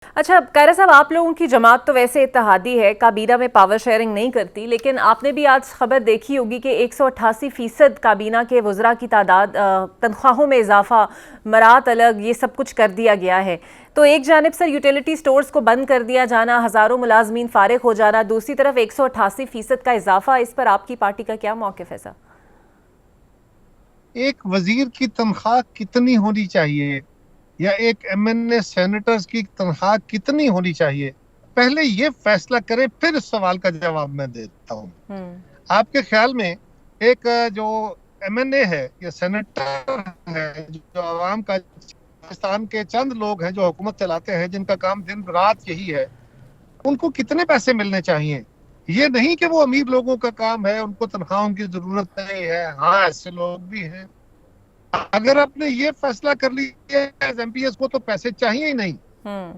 اچھا قائرہ صاحب، آپ لوگوں کی جماعت تو ویسے اتحادی ہے، کابینہ میں پاور شیئرنگ نہیں کرتی، لیکن آپ نے بھی آج خبر دیکھی ہوگی کہ 188% کابینہ کے وزراء کی تعداد، تنخواہوں میں اضافہ، مرات الگ، یہ سب کچھ کر دیا گیا ہے۔ تو ایک جانب سر یوٹیلیٹی سٹورز کو بند کر دیا جانا، ہزاروں ملازمین فارغ ہو جانا، دوسری طرف 188% کا اضافہ، اس پر آپ کی پارٹی کا کیا موقف ہے سر؟ ایک وزیر کی تنخواہ کتنی ہونی چاہیے یا ایک ایم این اے سینیٹرز کی تنخواہ کتنی ہونی چاہیے، پہلے یہ فیصلہ کریں، پھر اس سوال کا جواب میں دیتا ہوں۔ آپ کے خیال میں ایک جو ایم این اے ہے یا سینیٹر ہے، جو عوام کا، پاکستان کے چند لوگ ہیں جو حکومت چلاتے ہیں، جن کا کام دن رات یہی ہے، ان کو کتنے پیسے ملنے چاہیے؟ یہ نہیں کہ وہ امیر لوگوں کا کام ہے، ان کو تنخواہوں کی ضرورت نہیں ہے، ہاں ایسے لوگ بھی ہیں۔ اگر آپ نے یہ فیصلہ کر لیا ایم پی ایس کو تو پیسے چاہیے ہی نہیں،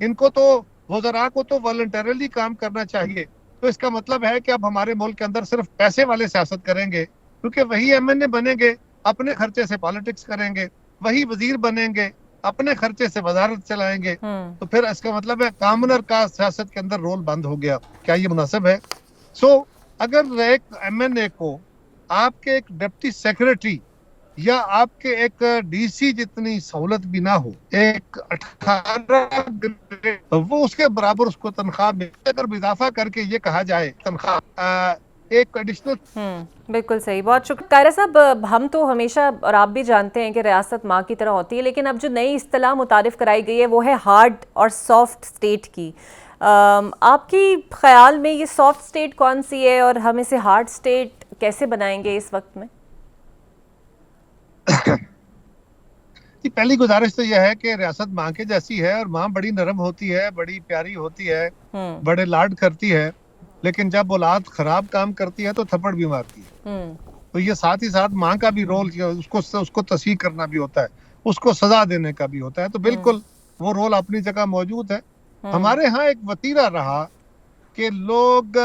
ان کو تو وزراء کو تو والنٹرلی کام کرنا چاہیے، تو اس کا مطلب ہے کہ اب ہمارے ملک کے اندر صرف پیسے والے سیاست کریں گے، کیونکہ وہی ایم این اے بنیں گے، اپنے خرچے سے پالیٹکس کریں گے، وہی وزیر بنیں گے، اپنے خرچے سے وزارت چلائیں گے، تو پھر اس کا مطلب ہے کامنر کا سیاست کے اندر رول بند ہو گیا۔ کیا یہ مناسب ہے؟ اگر ایک ایم این اے کو آپ کے ایک ڈپٹی سیکرٹری یا آپ کے ایک ڈی سی جتنی سہولت بھی نہ ہو، ایک 18 وہ اس کے برابر اس کو تنخواہ میں اگر اضافہ کر کے یہ کہا جائے تنخواہ ایک ایڈیشنل۔ بالکل صحیح، بہت شکریہ قائرہ صاحب۔ ہم تو ہمیشہ، اور آپ بھی جانتے ہیں کہ ریاست ماں کی طرح ہوتی ہے، لیکن اب جو نئی اصطلاح متعارف کرائی گئی ہے وہ ہے ہارڈ اور سافٹ اسٹیٹ کی۔ آپ کی خیال میں یہ سافٹ اسٹیٹ کون سی ہے اور ہم اسے ہارڈ اسٹیٹ کیسے بنائیں گے اس وقت میں؟ پہلی گزارش تو یہ ہے کہ ریاست ماں کے جیسی ہے، اور ماں بڑی نرم ہوتی ہے، بڑی پیاری ہوتی ہے، بڑے لاڈ کرتی ہے، لیکن جب اولاد خراب کام کرتی ہے تو تھپڑ بھی مارتی ہے۔ تو یہ ساتھ ہی ساتھ ماں کا بھی رول، اس کو تصحیح کرنا بھی ہوتا ہے، اس کو سزا دینے کا بھی ہوتا ہے، تو بالکل وہ رول اپنی جگہ موجود ہے۔ ہمارے ہاں ایک وتیرہ رہا کہ لوگ،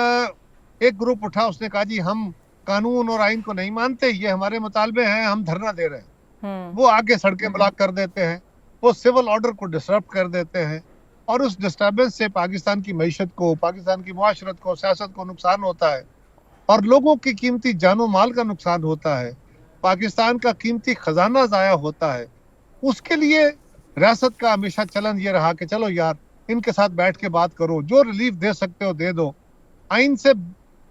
ایک گروپ اٹھا، اس نے کہا جی ہم قانون اور آئین کو نہیں مانتے، یہ ہمارے مطالبے ہیں، ہم دھرنا دے رہے ہیں۔ وہ آگے سڑکیں بلاک کر دیتے ہیں، وہ سول آرڈر کو ڈسٹرب کر دیتے ہیں، اور اس ڈسٹربنس سے پاکستان کی معیشت کو، پاکستان کی معاشرت کو، سیاست کو نقصان ہوتا ہے، اور لوگوں کی قیمتی جان و مال کا نقصان ہوتا ہے، پاکستان کا قیمتی خزانہ ضائع ہوتا ہے۔ اس کے لیے ریاست کا ہمیشہ چلن یہ رہا کہ چلو یار، ان کے ساتھ بیٹھ کے بات کرو، جو ریلیف دے سکتے ہو دے دو، آئین سے،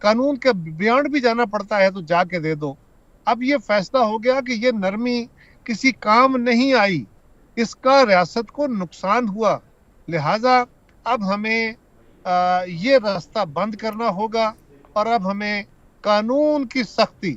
قانون کے بیانڈ بھی جانا پڑتا ہے تو جا کے دے دو۔ اب یہ فیصلہ ہو گیا کہ یہ نرمی کسی کام نہیں آئی، اس کا ریاست کو نقصان ہوا، لہٰذا اب ہمیں یہ راستہ بند کرنا ہوگا، اور اب ہمیں قانون کی سختی،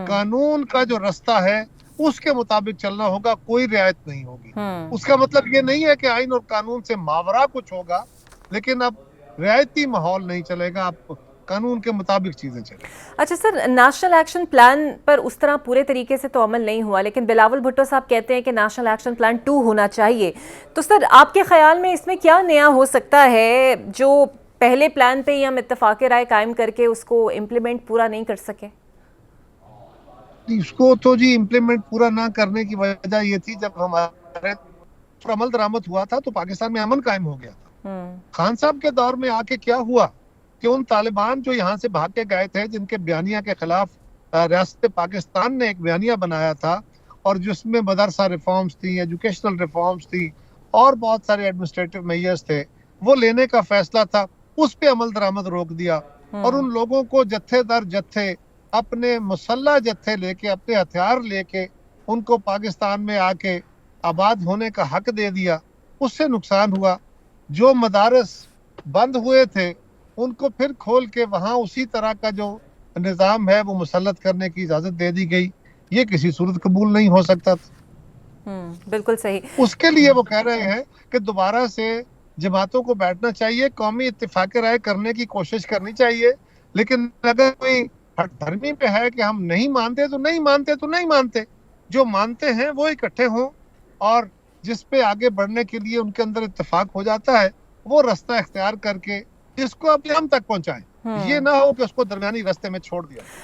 قانون کا جو راستہ ہے اس کے مطابق چلنا ہوگا، کوئی رعایت نہیں ہوگی۔ اس کا مطلب یہ نہیں ہے کہ آئین اور قانون سے ماورا کچھ ہوگا، لیکن اب رعایتی ماحول نہیں چلے گا، اب قانون کے مطابق چیزیں چلیں۔ اچھا سر، نیشنل ایکشن پلان پر اس طرح پورے طریقے سے تو عمل نہیں ہوا، لیکن بلاول بھٹو صاحب کہتے ہیں کہ نیشنل ایکشن پلان 2 ہونا چاہیے۔ تو سر آپ کے خیال میں اس میں کیا نیا ہو سکتا ہے جو پہلے پلان پہ ہی ہم اتفاق رائے قائم کر کے اس کو امپلیمنٹ پورا نہیں کر سکے؟ اس کو تو جی امپلیمنٹ پورا نہ کرنے کی وجہ یہ تھی، جب ہمارے پر عمل درآمد ہوا تھا تو پاکستان میں امن قائم ہو گیا تھا۔ خان صاحب کے دور میں آ کے کیا ہوا کہ ان طالبان جو یہاں سے بھاگ کے گئے تھے، جن کے بیانیہ کے خلاف ریاست پاکستان نے ایک بیانیہ بنایا تھا، اور جس میں مدرسہ ریفارمز تھی، ایجوکیشنل ریفارمز تھی، اور بہت سارے ایڈمنسٹریٹو میئرز تھے، وہ لینے کا فیصلہ تھا، اس پہ عمل درآمد روک دیا، اور ان لوگوں کو جتھے در جتھے، اپنے مسلح جتھے لے کے، اپنے ہتھیار لے کے، ان کو پاکستان میں آ کے آباد ہونے کا حق دے دیا۔ اس سے نقصان ہوا۔ جو مدارس بند ہوئے تھے ان کو پھر کھول کے وہاں اسی طرح کا جو نظام ہے وہ مسلط کرنے کی اجازت دے دی گئی۔ یہ کسی صورت قبول نہیں ہو سکتا تھا۔ بالکل صحیح۔ اس کے لیے وہ کہہ رہے ہیں کہ دوبارہ سے جماعتوں کو بیٹھنا چاہیے، قومی اتفاق رائے کرنے کی کوشش کرنی چاہیے، لیکن اگر کوئی ہٹ دھرمی پہ ہے کہ ہم نہیں مانتے تو نہیں مانتے تو نہیں مانتے، جو مانتے ہیں وہ اکٹھے ہوں، اور جس پہ آگے بڑھنے کے لیے ان کے اندر اتفاق ہو جاتا ہے وہ راستہ اختیار کر کے اس کو اپنے ہم تک پہنچائیں، یہ نہ ہو کہ اس کو درمیانی راستے میں چھوڑ دیا۔